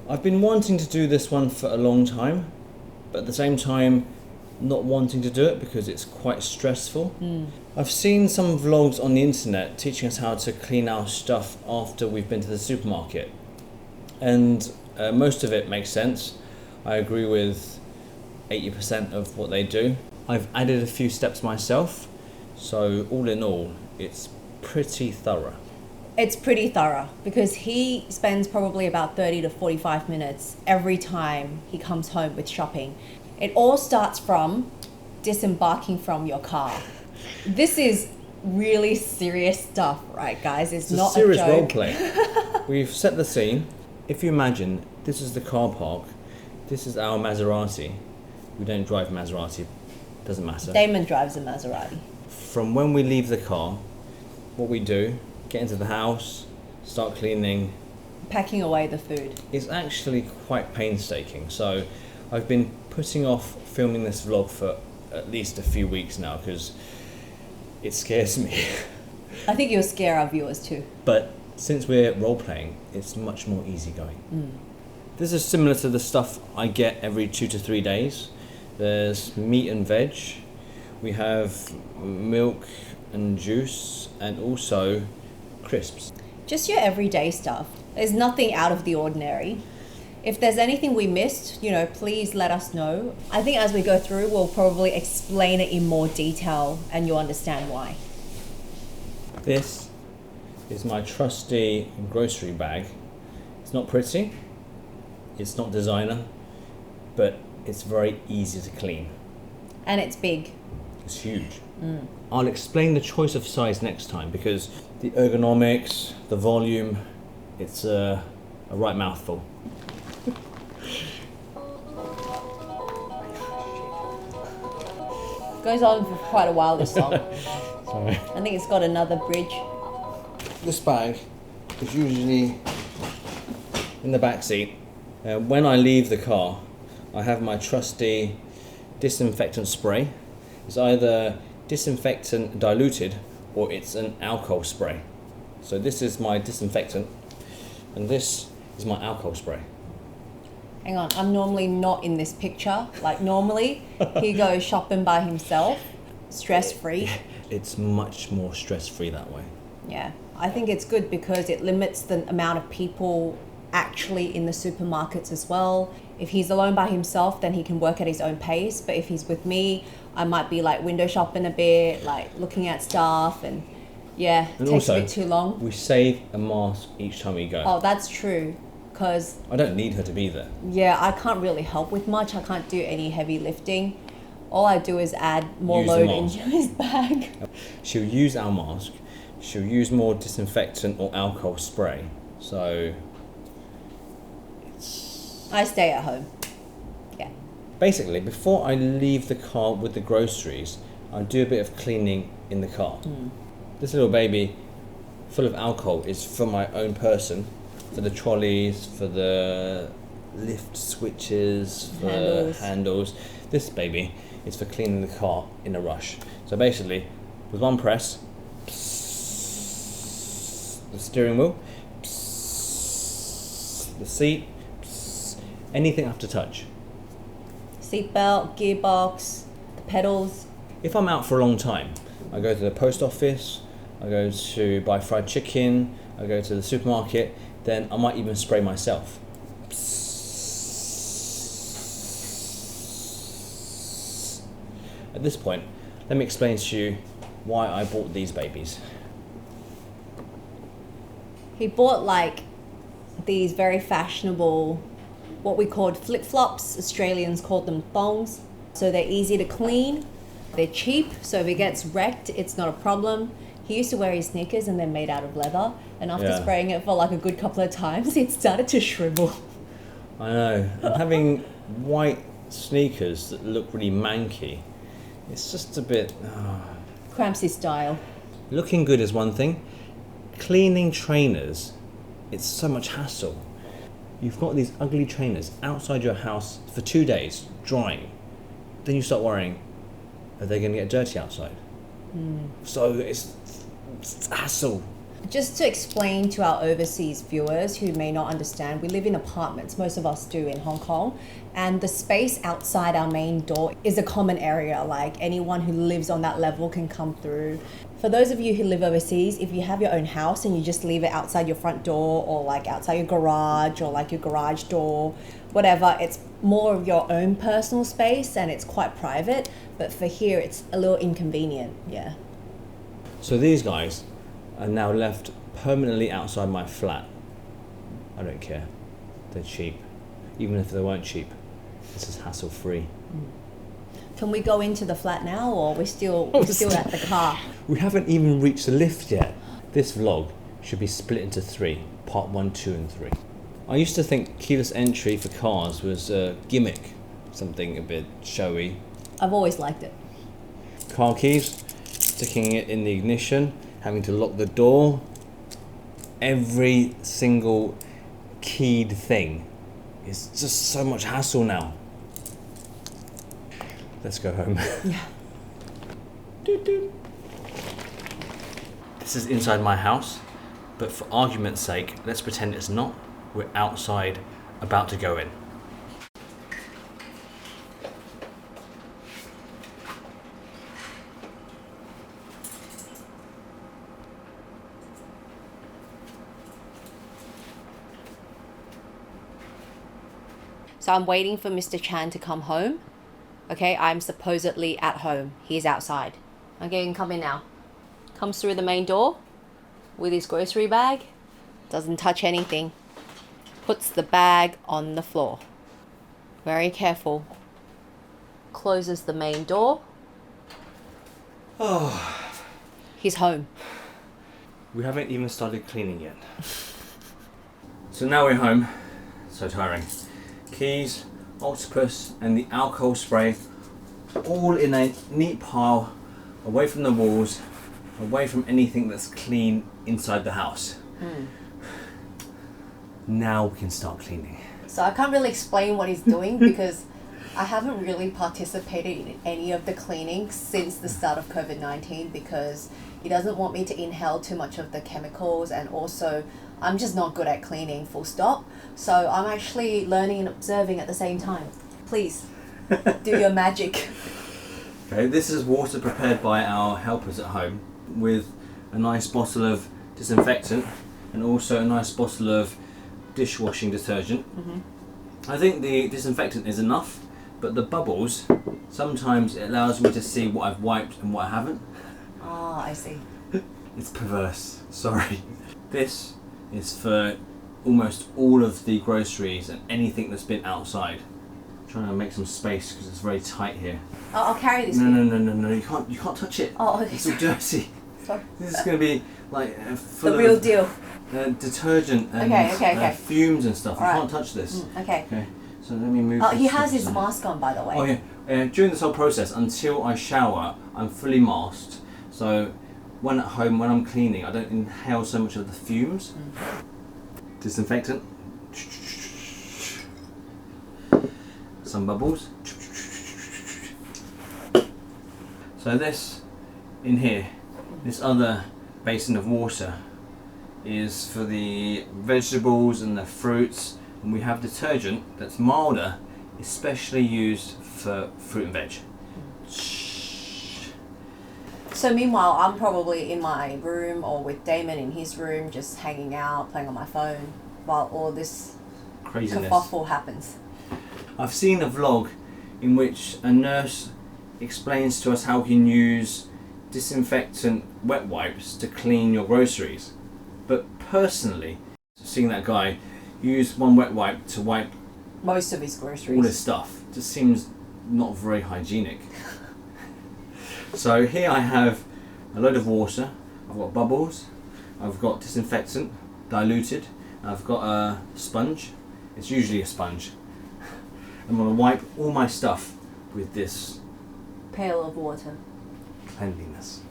I've been wanting to do this one for a long time, but at the same time not wanting to do it because it's quite stressful. I've seen some vlogs on the internet teaching us how to clean our stuff after we've been to the supermarket, and most of it makes sense. I agree with 80% of what they do. I've added a few steps myself, so all in all it's pretty thorough. It's pretty thorough because he spends probably about 30 to 45 minutes every time he comes home with shopping. It all starts from disembarking from your car. This is really serious stuff, right, guys? It's not a serious joke. role play. We've set the scene. If you imagine this is the car park, this is our Maserati. We don't drive Maserati, doesn't matter. Damon drives a Maserati. From when we leave the car, what we do, get into the house, start cleaning. Packing away the food. It's actually quite painstaking. So I've been putting off filming this vlog for at least a few weeks now because it scares me. I think you'll scare our viewers too. But since we're role playing, it's much more easygoing. This is similar to the stuff I get every 2 to 3 days. There's meat and veg. We have milk and juice, and also crisps. Just your everyday stuff. There's nothing out of the ordinary. If there's anything we missed, please let us know. I think as we go through, we'll probably explain it in more detail and you'll understand why. This is my trusty grocery bag. It's not pretty, it's not designer, but it's very easy to clean. And it's big. It's huge. I'll explain the choice of size next time because the ergonomics, the volume, it's a right mouthful. Goes on for quite a while, this song. Sorry. I think it's got another bridge. This bag is usually in the back seat. When I leave the car, I have my trusty disinfectant spray. It's either disinfectant diluted or it's an alcohol spray. So this is my disinfectant and this is my alcohol spray. Hang on, I'm normally not in this picture. Like normally, he goes shopping by himself, stress-free. It's much more stress-free that way. Yeah, I think it's good because it limits the amount of people actually in the supermarkets as well. If he's alone by himself, then he can work at his own pace. But if he's with me, I might be like window shopping a bit, like looking at stuff, and yeah, it takes also, a bit too long. We save a mask each time we go. Oh, that's true. Because I don't need her to be there. yeah, I can't really help with much. I can't do any heavy lifting. All I do is add more Use the load mask. into his bag. She'll use our mask. She'll use more disinfectant or alcohol spray. So I stay at home. Yeah. basically, before I leave the car with the groceries, I do a bit of cleaning in the car. This little baby full of alcohol is for my own person, for the trolleys, for the lift switches, for handles. This baby is for cleaning the car in a rush. So basically, with one press, the steering wheel, the seat, anything I have to touch. Seatbelt, gearbox, the pedals. If I'm out for a long time, I go to the post office, I go to buy fried chicken, I go to the supermarket, then I might even spray myself. At this point, let me explain to you why I bought these babies. He bought like these very fashionable, what we called flip-flops. Australians called them thongs. So they're easy to clean, they're cheap, so if it gets wrecked, it's not a problem. He used to wear his sneakers and they're made out of leather, and after spraying it for like a good couple of times, it started to shrivel. I know, and having white sneakers that look really manky, it's just a bit... Cramps his style. Looking good is one thing. Cleaning trainers, it's so much hassle. You've got these ugly trainers outside your house for 2 days, drying. Then you start worrying, are they going to get dirty outside? So it's hassle. Just to explain to our overseas viewers who may not understand, we live in apartments, most of us do in Hong Kong, and the space outside our main door is a common area, like anyone who lives on that level can come through. For those of you who live overseas, if you have your own house and you just leave it outside your front door or like outside your garage or like your garage door, whatever, it's more of your own personal space and it's quite private, but for here it's a little inconvenient, yeah. So these guys are now left permanently outside my flat. I don't care. They're cheap. Even if they weren't cheap, this is hassle-free. Can we go into the flat now, or we're still at the car? We haven't even reached the lift yet. This vlog should be split into 3, part 1, 2 and 3. I used to think keyless entry for cars was a gimmick, something a bit showy. I've always liked it. Car keys, sticking it in the ignition, having to lock the door. Every single keyed thing is just so much hassle now. Let's go home. Yeah. Doot, doot. This is inside my house, but for argument's sake, let's pretend it's not. We're outside, about to go in. So I'm waiting for Mr. Chan to come home. Okay, I'm supposedly at home. He's outside. Okay, you can come in now. Comes through the main door with his grocery bag. Doesn't touch anything. Puts the bag on the floor. Very careful. Closes the main door. Oh, He's home. we haven't even started cleaning yet. So now we're home. So tiring. Keys, octopus and the alcohol spray all in a neat pile, away from the walls, away from anything that's clean inside the house. Now we can start cleaning. So I can't really explain what he's doing because I haven't really participated in any of the cleaning since the start of COVID-19 because he doesn't want me to inhale too much of the chemicals, and also I'm just not good at cleaning, full stop. So I'm actually learning and observing at the same time. Please, do your magic. Okay, this is water prepared by our helpers at home with a nice bottle of disinfectant and also a nice bottle of dishwashing detergent. I think the disinfectant is enough, but the bubbles, sometimes it allows me to see what I've wiped and what I haven't. Ah, I see. It's perverse, sorry. This is for almost all of the groceries and anything that's been outside. I'm trying to make some space because it's very tight here. I'll carry this. No, you can't touch it. Oh, okay. It's all dirty. Sorry. This is going to be like full The real of deal. detergent and Okay. fumes and stuff. All right. You can't touch this. Okay. Okay, so let me move. Oh, this he has to the his side. mask on, by the way. Oh yeah. During this whole process, until I shower, I'm fully masked. So when at home, when I'm cleaning, I don't inhale so much of the fumes. Disinfectant. Some bubbles. So this in here, this other basin of water is for the vegetables and the fruits, and we have detergent that's milder, especially used for fruit and veg. So meanwhile, I'm probably in my room or with Damon in his room, just hanging out, playing on my phone, while all this Craziness. kerfuffle happens. I've seen a vlog in which a nurse explains to us how we can use disinfectant wet wipes to clean your groceries. But personally, seeing that guy use one wet wipe to wipe Most of his groceries. all his stuff just seems not very hygienic. So here I have a load of water, I've got bubbles, I've got disinfectant, diluted, I've got a sponge, it's usually a sponge. I'm going to wipe all my stuff with this Pail of water. cleanliness.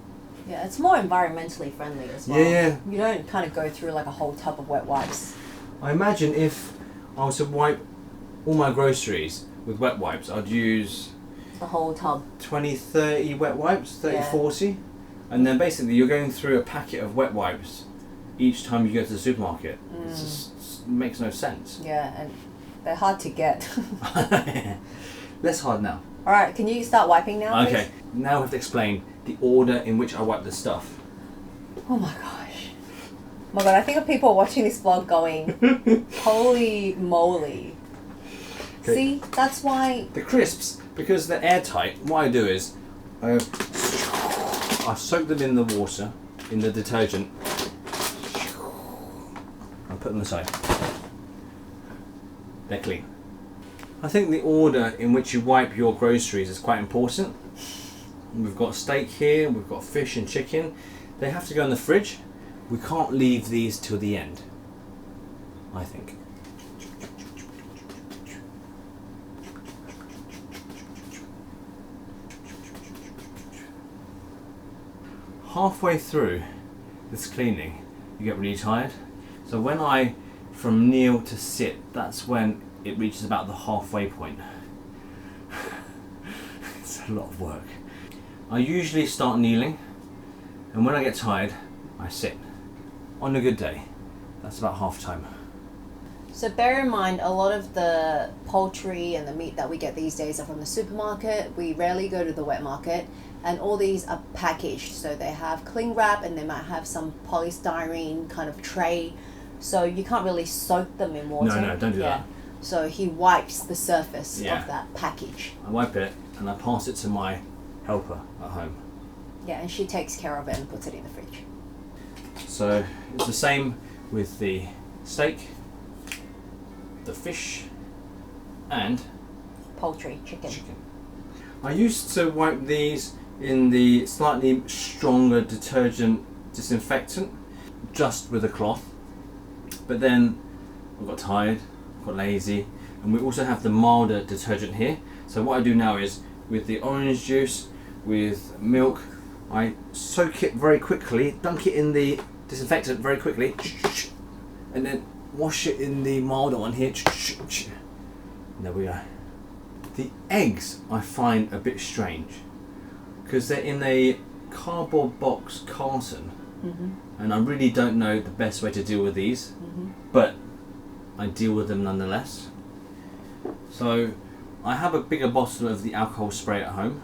Yeah, it's more environmentally friendly as well. Yeah. You don't kind of go through like a whole tub of wet wipes. I imagine if I was to wipe all my groceries with wet wipes, I'd use The whole tub. 20, 30 wet wipes, 30, Yeah. 40. And then basically you're going through a packet of wet wipes each time you go to the supermarket. It just makes no sense. Yeah, and they're hard to get. Less hard now. All right, can you start wiping now, Okay, please? now we have to explain the order in which I wipe the stuff. Oh my gosh. Oh my god, I think of people watching this vlog going, holy moly. Okay. See, that's why... The crisps, because they're airtight, what I do is I soak them in the water, in the detergent, and put them aside. They're clean. I think the order in which you wipe your groceries is quite important. We've got steak here, we've got fish and chicken. They have to go in the fridge. We can't leave these till the end, I think. Halfway through this cleaning, you get really tired. So when from kneel to sit, that's when it reaches about the halfway point. It's a lot of work. I usually start kneeling, and when I get tired, I sit. On a good day, that's about half time. So bear in mind, a lot of the poultry and the meat that we get these days are from the supermarket. We rarely go to the wet market, and all these are packaged. So they have cling wrap, and they might have some polystyrene kind of tray. So you can't really soak them in water. No, don't do that. So he wipes the surface Yeah. of that package. I wipe it and I pass it to my helper at home. Yeah, and she takes care of it and puts it in the fridge. So it's the same with the steak, the fish, and Poultry, chicken. I used to wipe these in the slightly stronger detergent disinfectant, just with a cloth. But then I got tired, got lazy, and we also have the milder detergent here. So what I do now is, with the orange juice, with milk, I soak it very quickly, dunk it in the disinfectant very quickly, and then wash it in the milder one here. And there we go. The eggs I find a bit strange, because they're in a cardboard box carton, and I really don't know the best way to deal with these, but I deal with them nonetheless. So I have a bigger bottle of the alcohol spray at home,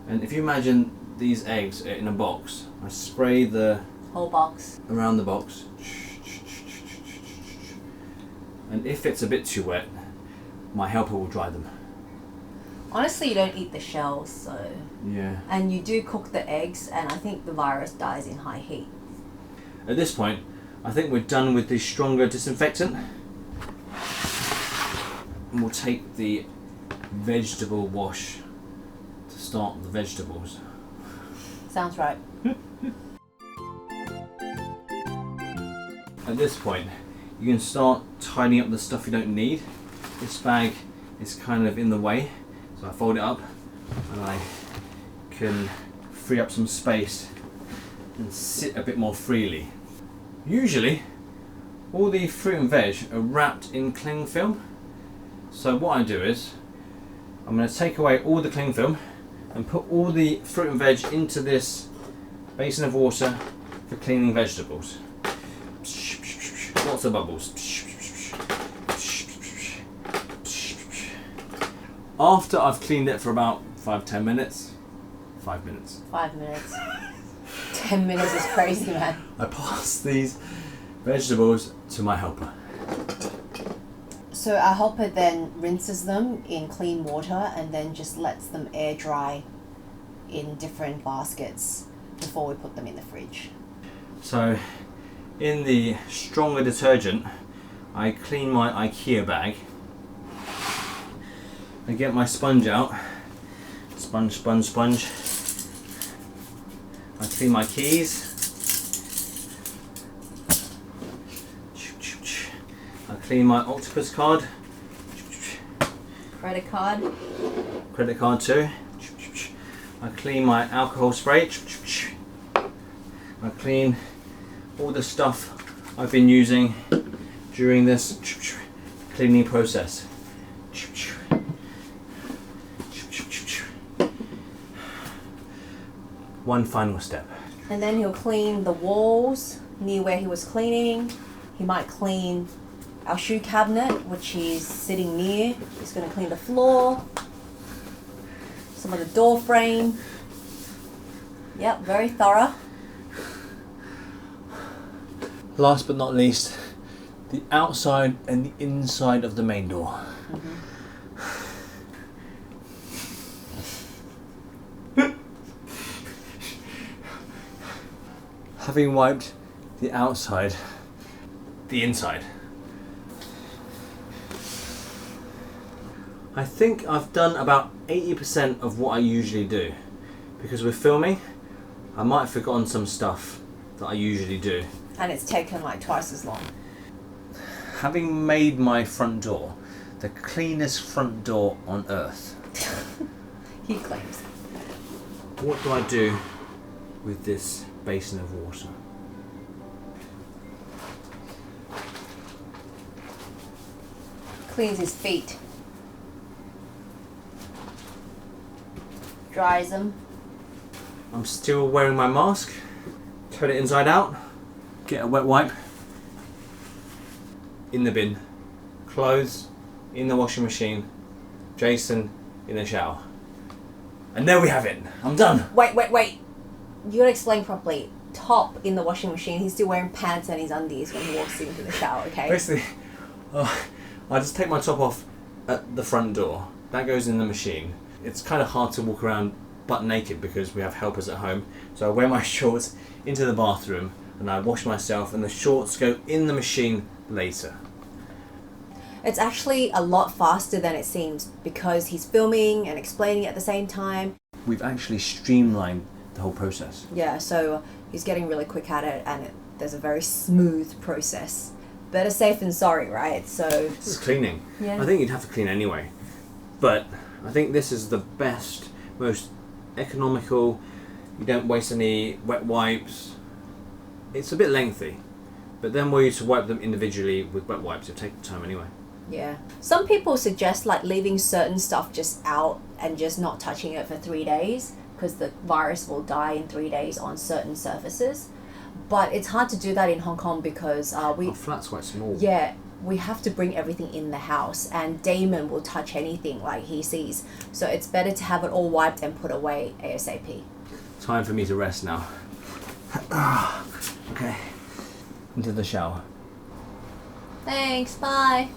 and if you imagine these eggs in a box, I spray the whole box around the box, and if it's a bit too wet, my helper will dry them. Honestly, you don't eat the shells, so... Yeah. And you do cook the eggs, and I think the virus dies in high heat. At this point, I think we're done with the stronger disinfectant. And we'll take the vegetable wash to start the vegetables. Sounds right. At this point, you can start tidying up the stuff you don't need. This bag is kind of in the way, so I fold it up and I can free up some space and sit a bit more freely. Usually, all the fruit and veg are wrapped in cling film. So what I do is, I'm going to take away all the cling film and put all the fruit and veg into this basin of water for cleaning vegetables. Lots of bubbles. After I've cleaned it for about 5-10 minutes, 5 minutes. 5 minutes. 10 minutes is crazy, man. I pass these vegetables to my helper. So our helper then rinses them in clean water and then just lets them air dry in different baskets before we put them in the fridge. So in the stronger detergent, I clean my IKEA bag. I get my sponge out. Sponge. I clean my keys. I clean my octopus card. Credit card. Credit card too. I clean my alcohol spray. I clean all the stuff I've been using during this cleaning process. One final step. And then he'll clean the walls near where he was cleaning. He might clean our shoe cabinet, which he's sitting near. He's going to clean the floor, some of the door frame. Yep, very thorough. Last but not least, the outside and the inside of the main door. Having wiped the outside, the inside. I think I've done about 80% of what I usually do. Because we're filming, I might have forgotten some stuff that I usually do. And it's taken like twice as long. Having made my front door the cleanest front door on earth, He claims. what do I do with this basin of water? Cleans his feet. Dries them. I'm still wearing my mask. Turn it inside out. Get a wet wipe. In the bin. Clothes in the washing machine. Jason in the shower. And there we have it. I'm done. Wait. You gotta explain properly. Top in the washing machine. He's still wearing pants and his undies when he walks into the shower, okay? Basically, I just take my top off at the front door. That goes in the machine. It's kind of hard to walk around butt naked because we have helpers at home. So I wear my shorts into the bathroom and I wash myself, and the shorts go in the machine later. It's actually a lot faster than it seems because he's filming and explaining at the same time. We've actually streamlined the whole process. Yeah, so he's getting really quick at it and there's a very smooth process. Better safe than sorry, right? So This is cleaning. Yeah. I think you'd have to clean anyway. But I think this is the best, most economical. You don't waste any wet wipes. It's a bit lengthy, but then were you to wipe them individually with wet wipes, it'd take time anyway. yeah. Some people suggest like leaving certain stuff just out and just not touching it for 3 days because the virus will die in 3 days on certain surfaces. But it's hard to do that in Hong Kong because Our flat's quite small. yeah, we have to bring everything in the house and Damon will touch anything like he sees. So it's better to have it all wiped and put away ASAP. Time for me to rest now. Okay. Into the shower. Thanks, bye.